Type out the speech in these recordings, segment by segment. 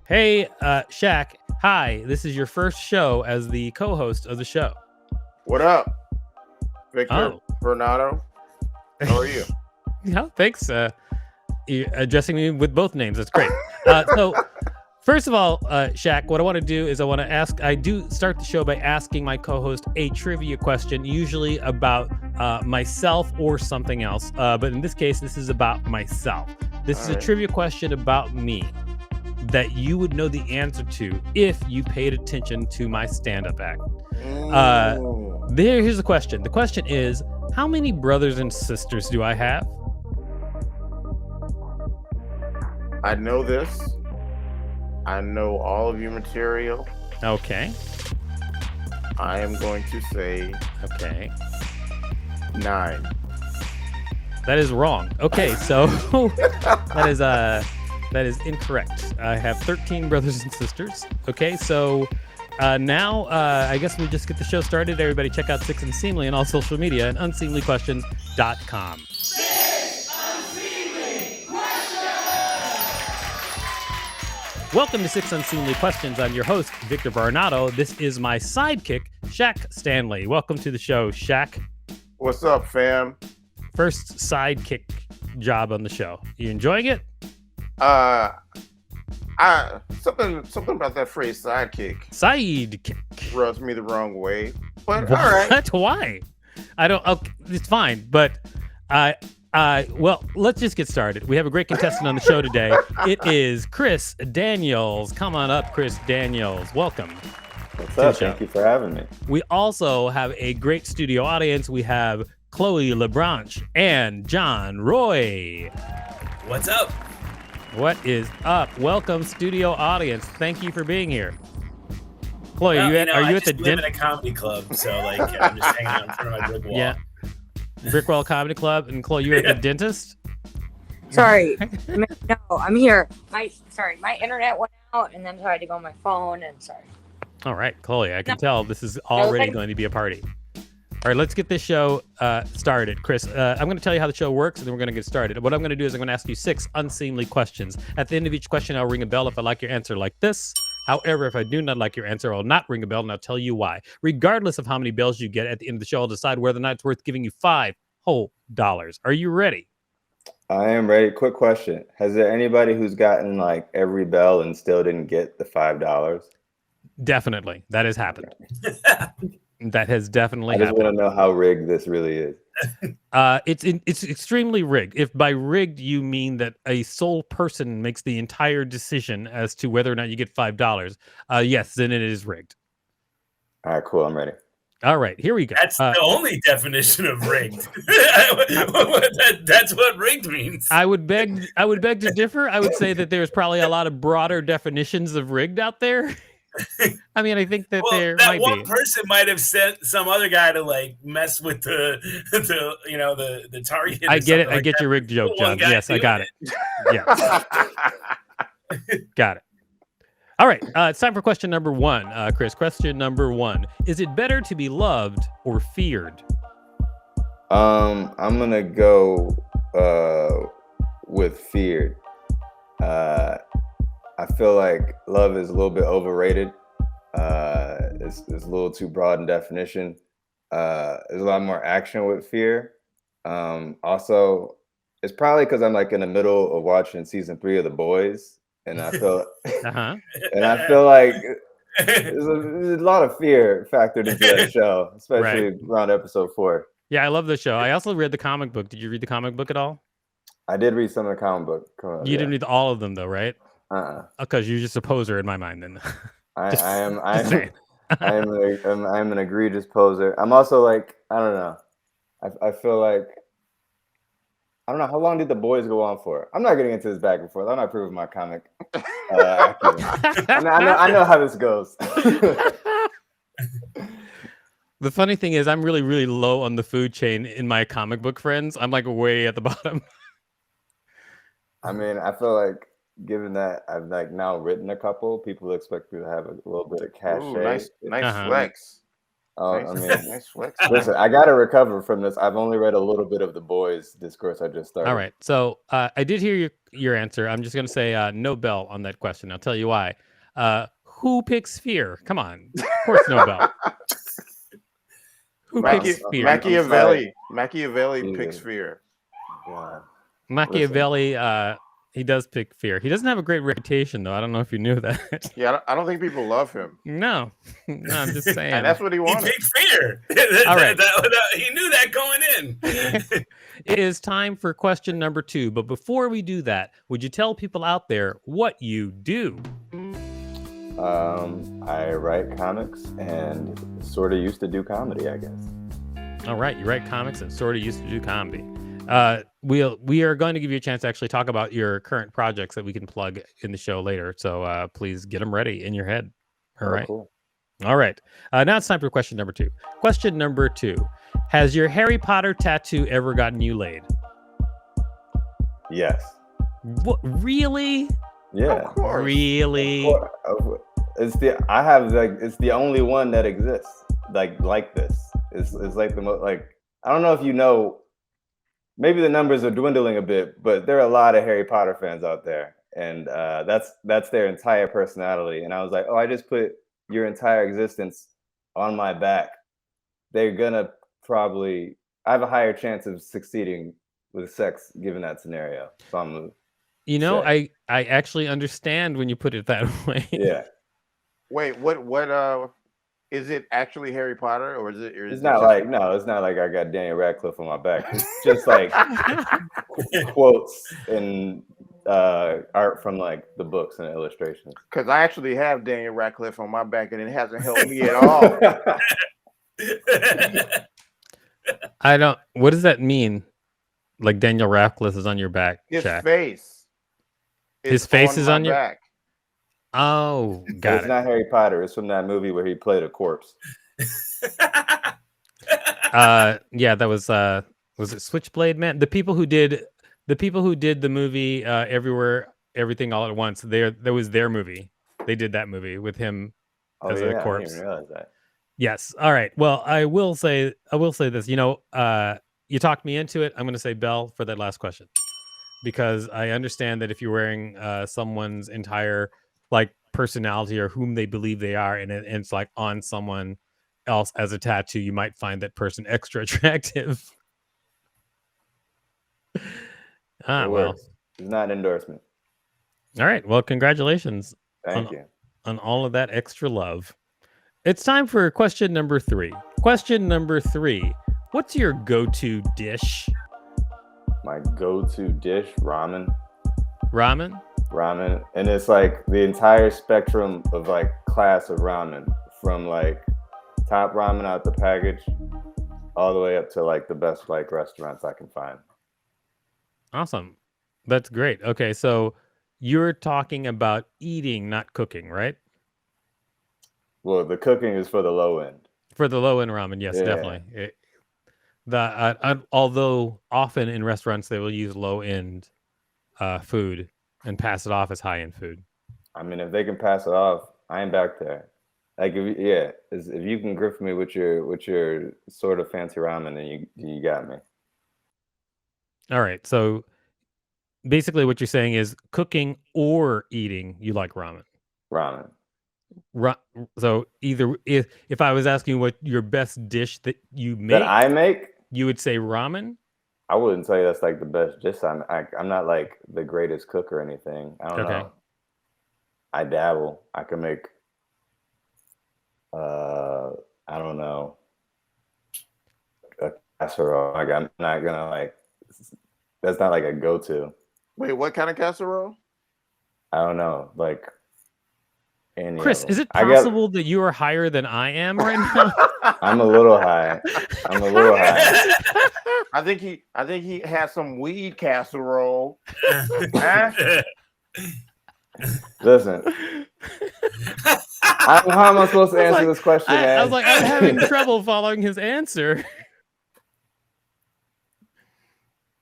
Hey, Shak. Hi, this is your first show as the co-host of the show. What up, Victor Oh. Varnado? How are you? Yeah, thanks. You addressing me with both names. That's great. So, first of all, Shak, what I want to do is I do start the show by asking my co-host a trivia question, usually about myself or something else. But in this case, this is about myself. This is a trivia question about me that you would know the answer to if you paid attention to my stand-up act. Here's the question. The question is, how many brothers and sisters do I have? I know this. I know all of your material. Okay. I am going to say Okay. 9. That is wrong. Okay, so that is incorrect. I have 13 brothers and sisters. Okay, so now I guess we just get the show started. Everybody check out Six Unseemly on all social media and unseemlyquestions.com. Welcome to Six Unseemly Questions. I'm your host, Victor Varnado. This is my sidekick, Shak Standley. Welcome to the show, Shak. What's up, fam? First sidekick job on the show. You enjoying it? Something about that phrase sidekick Sidekick rubs me the wrong way. But all right. That's why. I don't. Okay, it's fine. But well, let's just get started. We have a great contestant on the show today. It is Chris Daniels. Come on up, Chris Daniels. Welcome. What's up? Thank you for having me. We also have a great studio audience. We have Chloe LeBranche and John Roy. What's up? What is up? Welcome, studio audience. Thank you for being here. Chloe, Well, are you at the live in a comedy club, so like I'm just hanging out in front of my brick wall. Yeah. Brickwall Comedy Club. And Chloe, you're at the dentist? Sorry. No, I'm here. My internet went out and then tried to go on my phone and sorry. All right, Chloe, I can tell this is already going to be a party. All right, let's get this show started. Chris, I'm going to tell you how the show works, and then we're going to get started. What I'm going to do is I'm going to ask you 6 unseemly questions. At the end of each question, I'll ring a bell if I like your answer like this. However, if I do not like your answer, I'll not ring a bell, and I'll tell you why. Regardless of how many bells you get at the end of the show, I'll decide whether or not it's worth giving you $5 whole. Are you ready? I am ready. Quick question. Has there anybody who's gotten like every bell and still didn't get the $5? Definitely. That has happened. That has definitely I just happened. want to know how rigged this really is. It's extremely rigged. If by rigged you mean that a sole person makes the entire decision as to whether or not you get $5, yes, then it is rigged. All right, cool. I'm ready. All right, here we go. That's the only definition of rigged. That's what rigged means. I would beg to differ. I would say that there's probably a lot of broader definitions of rigged out there. I mean, I think that there might one be. person might have sent some other guy to like mess with the target. I get it. I like get that. your rigged joke, One John. guy Yes, I doing got it. Yeah, got it. All right, it's time for question number 1, Chris. Question number 1: is it better to be loved or feared? I'm gonna go with feared. I feel like love is a little bit overrated. It's a little too broad in definition. There's a lot more action with fear. Also, it's probably because I'm like in the middle of watching season 3 of The Boys, and I feel and I feel like there's a lot of fear factored into that show, especially around episode 4. Yeah, I love the show. I also read the comic book. Did you read the comic book at all? I did read some of the comic book. You didn't read all of them though, right? Because you're just a poser in my mind. Then I am an egregious poser. I'm also like, I don't know. I feel like, I don't know, how long did The Boys go on for? I'm not getting into this back and forth. I'm not proving my comic. I know how this goes. The funny thing is, I'm really, really low on the food chain in my comic book friends. I'm like way at the bottom. I mean, I feel like, given that I've like now written a couple, people expect me to have a little bit of cachet. Ooh, nice flex. I Nice, mean, nice flex. listen, I got to recover from this. I've only read a little bit of the boys' discourse I just started. All right. So I did hear your answer. I'm just going to say no bell on that question. I'll tell you why. Who picks fear? Come on. Of course, no bell. Who picks fear? Machiavelli picks fear. God. Machiavelli, he does pick fear. He doesn't have a great reputation, though. I don't know if you knew that. Yeah, I don't think people love him. No, I'm just saying. And that's what he He wanted. picked fear. All right. He knew that going in. It is time for question number 2. But before we do that, would you tell people out there what you do? I write comics and sort of used to do comedy, I guess. All right, you write comics and sort of used to do comedy. We are going to give you a chance to actually talk about your current projects that we can plug in the show later. So please get them ready in your head. All right. Cool. All right. Now it's time for question number 2. Question number 2. Has your Harry Potter tattoo ever gotten you laid? Yes. What? Really? Yeah. Of course. Really? It's the only one that exists like this. It's like the most, like, I don't know if you know, maybe the numbers are dwindling a bit, but there are a lot of Harry Potter fans out there, and that's their entire personality. And I was like, oh, I just put your entire existence on my back. They're gonna probably, I have a higher chance of succeeding with sex given that scenario. So I'm, You know, I actually understand when you put it that way. yeah. Wait, what is it actually Harry Potter or is it? It's not like it's not like I got Daniel Radcliffe on my back. It's just like quotes and art from like the books and illustrations. Because I actually have Daniel Radcliffe on my back and it hasn't helped me at all. I don't. What does that mean? Like Daniel Radcliffe is on your back, His Shaq? face. His face is my on your back. Oh, got It's it. not Harry Potter. It's from that movie where he played a corpse. Yeah, that was it Switchblade Man? The people who did the movie Everywhere, Everything All at Once. That was their movie. They did that movie with him as a I corpse. didn't even realize that. Yes. All right. Well, I will say this. You know, you talked me into it. I'm going to say Bell for that last question because I understand that if you're wearing someone's entire like personality or whom they believe they are, and it's like on someone else as a tattoo, you might find that person extra attractive. It Well. works. It's not an endorsement. All right. Well, congratulations Thank you. on all of that extra love. It's time for question number 3. Question number 3. What's your go-to dish? My go-to dish, ramen. Ramen? Ramen. And it's like the entire spectrum of like class of ramen, from like top ramen out the package all the way up to like the best like restaurants I can find. Awesome. That's great. Okay, so you're talking about eating, not cooking, right? Well, the cooking is for the low end. For the low end ramen, yes, Yeah. definitely. Although often in restaurants they will use low end food and pass it off as high end food. I mean, if they can pass it off, I ain't back there. Like, if you can grift me with your sort of fancy ramen, then you got me. All right. So basically, what you're saying is cooking or eating, you like ramen. Ramen. So either if I was asking what your best dish that you make, That I make, you would say ramen. I wouldn't say that's like the best dish. I'm not like the greatest cook or anything. I don't know. I dabble. I can make. I don't know. A casserole. Like, I'm not gonna like. That's not like a go-to. Wait, what kind of casserole? I don't know. Like. Chris, is it possible that you are higher than I am right now? I'm a little high. I think he has some weed casserole. Huh? Listen. How am I supposed to answer this question, man? I was like, I'm having trouble following his answer.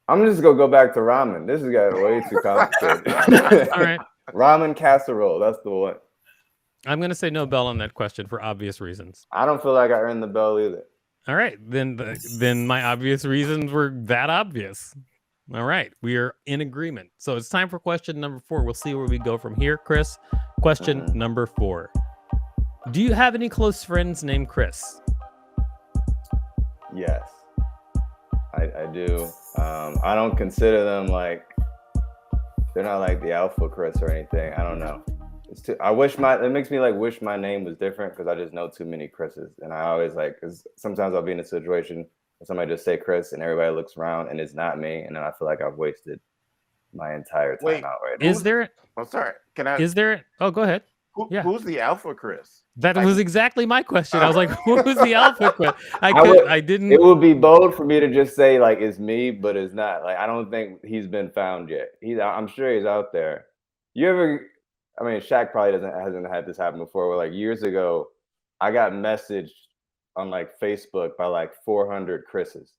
I'm just gonna go back to ramen. This has got way too complicated. All right. Ramen casserole. That's the one. I'm going to say no bell on that question for obvious reasons. I don't feel like I earned the bell either. All right, then my obvious reasons were that obvious. All right, we are in agreement. So it's time for question number 4. We'll see where we go from here, Chris. Question number 4. Do you have any close friends named Chris? Yes, I do. I don't consider them like, they're not like the Alpha Chris or anything. I don't know. It makes me like wish my name was different because I just know too many Chris's. And I always like, because sometimes I'll be in a situation where somebody just say Chris and everybody looks around and it's not me. And then I feel like I've wasted my entire time out right now. Is there? I'm sorry. Can I? Is there? Oh, go ahead. Who's the Alpha Chris? That was exactly my question. I was like, who's the Alpha Chris? I didn't. It would be bold for me to just say like it's me, but it's not. Like I don't think he's been found yet. I'm sure he's out there. I mean, Shaq probably hasn't had this happen before. Where like years ago, I got messaged on like Facebook by like 400 Chris's,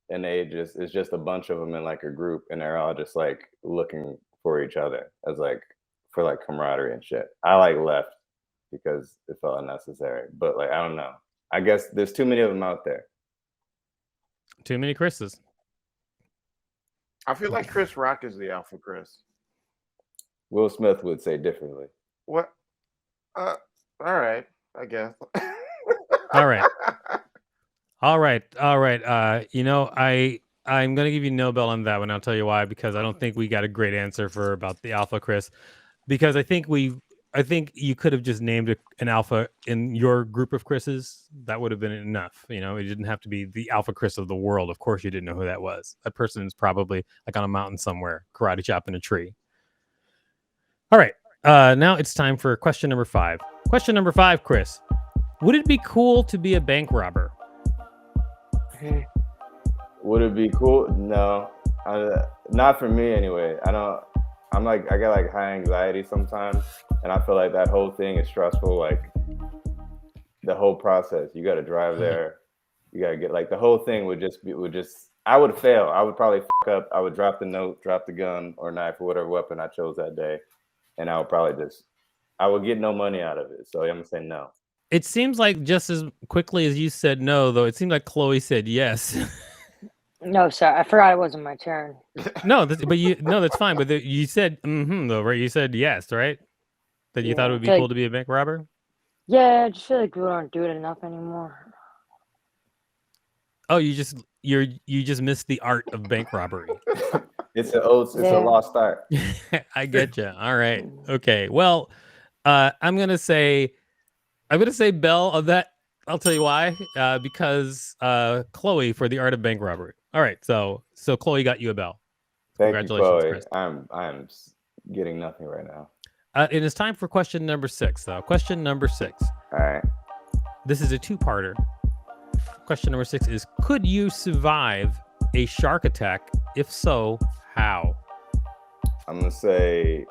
and it's just a bunch of them in like a group, and they're all just like looking for each other as like for like camaraderie and shit. I like left because it felt unnecessary, but like I don't know. I guess there's too many of them out there. Too many Chris's. I feel like Chris Rock is the Alpha Chris. Will Smith would say differently. What? All right, I guess. All right. All right. I'm gonna give you no bell on that one. I'll tell you why, because I don't think we got a great answer about the Alpha Chris. Because I think you could have just named an Alpha in your group of Chris's. That would have been enough. It didn't have to be the Alpha Chris of the world. Of course, you didn't know who that was. That person is probably like on a mountain somewhere, karate chopping a tree. All right. Now it's time for question number 5. Question number 5, Chris. Would it be cool to be a bank robber? Would it be cool? No, not for me anyway. I got like high anxiety sometimes, and I feel like that whole thing is stressful. Like the whole process, you got to drive there, you got to get like the whole thing would just I would fail. I would probably fuck up. I would drop the note, drop the gun or knife or whatever weapon I chose that day, and I would probably I would get no money out of it. So I'm gonna say no. It seems like just as quickly as you said no, though, it seemed like Chloe said yes. No, sorry, I forgot it wasn't my turn. No, that's fine. But you said though, right? You said yes, right? That you thought it would be cool to be a bank robber. Yeah, I just feel like people don't do it enough anymore. Oh, you just missed the art of bank robbery. It's a lost art. I get you. All right. Okay. Well, I'm gonna say Bell of that. I'll tell you why. Because Chloe for the art of bank robbery. All right. So Chloe got you a bell. Thank you, Chloe. Chris. I'm getting nothing right now. It is time for question number 6, though. Question number 6. All right. This is a 2-parter. Question number 6 is: could you survive a shark attack? If so, how? I'm gonna say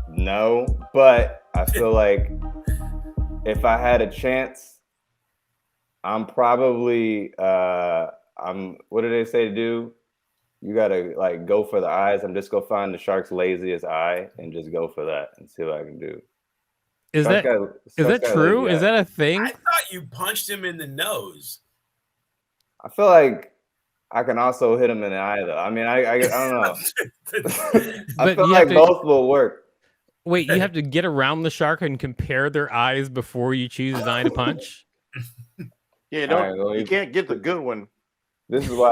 no, but I feel like if I had a chance, I'm probably what do they say to do? You gotta like go for the eyes. I'm just gonna find the shark's laziest eye and just go for that and see what I can do. Is that true? Is that a thing? I thought you punched him in the nose. I feel like I can also hit him in the eye though. I mean, I don't know. I feel like both will work. Wait, you have to get around the shark and compare their eyes before you choose an eye to punch? Yeah, you can't get the good one. This is why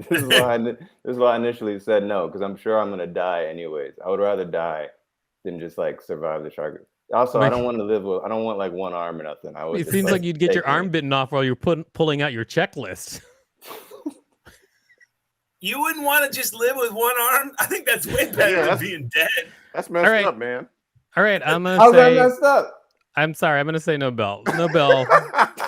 I initially said no, because I'm sure I'm gonna die anyways. I would rather die than just like survive the shark. Also, I don't want like one arm or nothing. It seems like you'd get your arm bitten off while you're pulling out your checklist. You wouldn't want to just live with one arm? I think that's way better than being dead. That's messed up, man. All right, I'm gonna How's say. that messed up? I'm sorry. I'm gonna say no bell. No bell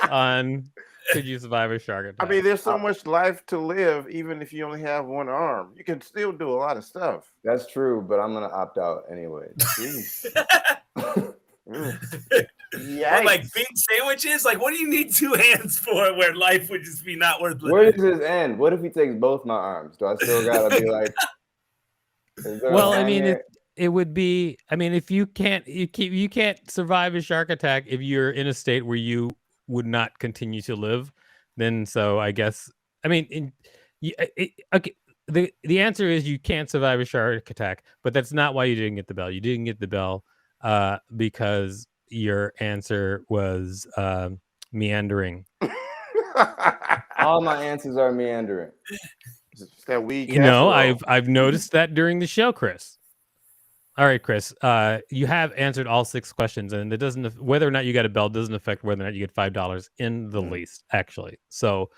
on could you survive a shark attack. I mean, there's so much life to live, even if you only have one arm. You can still do a lot of stuff. That's true, but I'm gonna opt out anyway. What, like big sandwiches? Like, what do you need 2 hands for where life would just be not worth living? Where does this end? What if he takes both my arms? Do I still gotta be like... Well, I mean, it would be. I mean, if you can't survive a shark attack if you're in a state where you would not continue to live, then so I guess. I mean, okay. The answer is you can't survive a shark attack, but that's not why you didn't get the bell. You didn't get the bell because your answer was meandering. All my answers are meandering. That weed You know, casserole. I've noticed that during the show, Chris. All right, Chris. You have answered all 6 questions, and it doesn't whether or not you got a bell doesn't affect whether or not you get $5 in the least, actually. So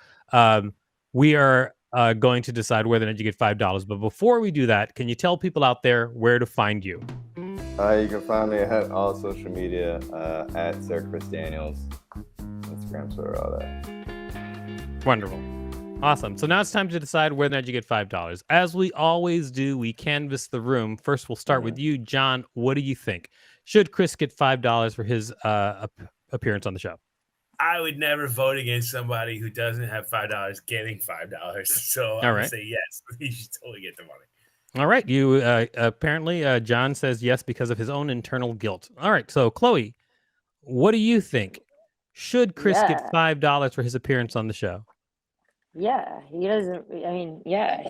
we are going to decide whether or not you get $5. But before we do that, can you tell people out there where to find you? You can find me at all social media at Sir Chris Daniels, Instagram, Twitter, all that. Wonderful. Awesome. So now it's time to decide whether or not you get $5. As we always do, we canvass the room. First, we'll start with you, John. What do you think? Should Chris get $5 for his appearance on the show? I would never vote against somebody who doesn't have $5 getting $5. So I would say yes. He should totally get the money. All right. You apparently John says yes because of his own internal guilt. All right. So Chloe, what do you think? Should Chris get $5 for his appearance on the show? Yeah, he doesn't. I mean, yeah,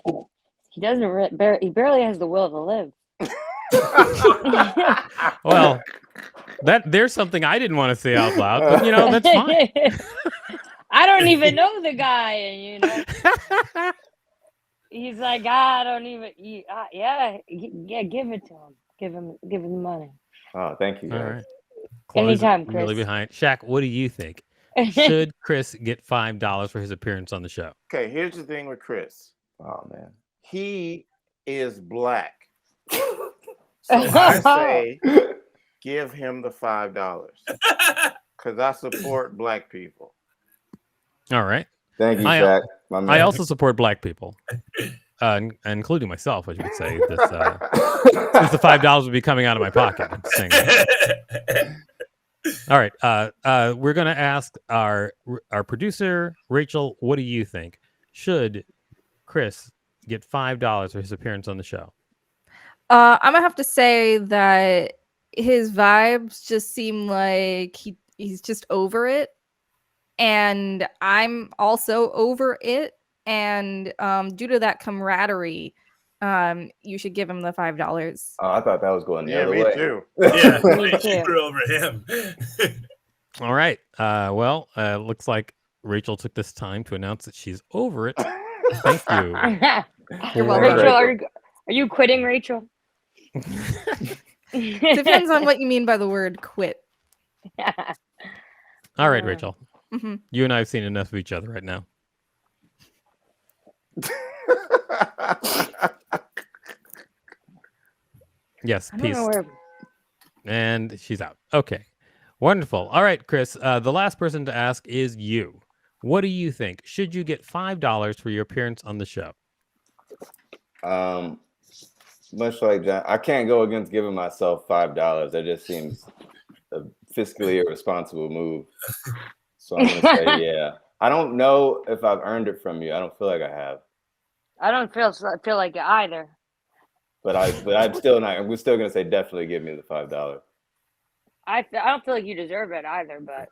he doesn't. He barely has the will to live. Well, there's something I didn't want to say out loud, but you know that's fine. I don't even know the guy, and you know, he's like, I don't even. Yeah, give it to him. Give him the money. Oh, thank you, guys. All right. Anytime, Chris. Really behind. Shaq, what do you think? Should Chris get $5 for his appearance on the show? Okay, here's the thing with Chris. Oh man, He is black. So I say give him the $5 because I support black people. All right. thank you, Shaq. My man. I also support black people, including myself, I should say. This, since the $5 would be coming out of my pocket. I'm saying that. All right. We're going to ask our producer, Rachel, what do you think? Should Chris get $5 for his appearance on the show? I'm going to have to say that his vibes just seem like he's just over it. And I'm also over it. And due to that camaraderie, you should give him the $5. Oh, I thought that was going the other me way. too. Yeah, Me too. you're over him. All right. Well, looks like Rachel took this time to announce that she's over it. Thank you. You're welcome. Rachel, are you quitting, Rachel? Depends on what you mean by the word quit. All right, Rachel. Mm-hmm. You and I have seen enough of each other right now. Yes, peace. And she's out. Okay. Wonderful. All right, Chris. The last person to ask is you. What do you think? Should you get $5 for your appearance on the show? Much like John, I can't go against giving myself $5. That just seems a fiscally irresponsible move. So I'm gonna say yeah. I don't know if I've earned it from you. I don't feel like I have. I don't feel like it either. But I'm still not. We're still gonna say definitely give me the $5. I don't feel like you deserve it either, but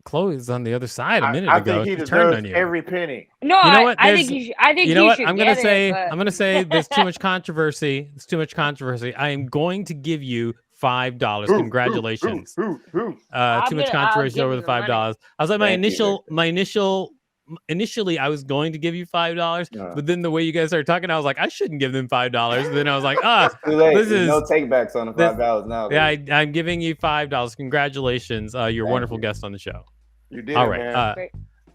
Chloe's on the other side a minute I ago. think he She turned deserves on you. every penny. no, You know what? I think you should. I think You know what? should I'm gonna get say. it, but... I'm gonna say there's too much controversy. There's too much controversy. I am going to give you $5. Congratulations. Too much controversy over the $5. I was like, initially I was going to give you $5, but then the way you guys started talking, I was like, I shouldn't give them $5. And then I was like, too late. this is no takebacks on the $5 now. Yeah, I'm giving you $5. Congratulations. You're a wonderful guest on the show. You did. All it, right. man.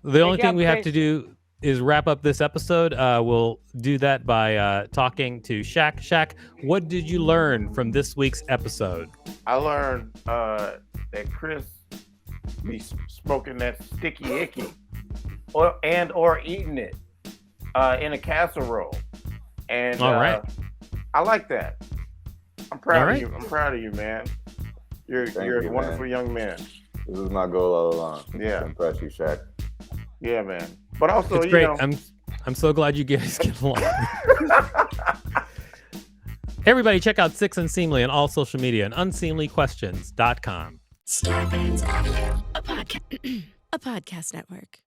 The only Good thing job, we have Chris. to do is wrap up this episode. We'll do that by talking to Shaq. Shaq, what did you learn from this week's episode? I learned that Chris be smoking that sticky icky, or eating it in a casserole, and All right. I like that. I'm proud All of right. you. I'm proud of you, man. You're you, a wonderful man. young man. This was my goal all along. Yeah. To impress you, Shaq. Yeah, man. But also, It's you great. know, I'm so glad you guys get along. Everybody, check out Six Unseemly on all social media and unseemlyquestions.com. Starbane's Audio, a podcast network.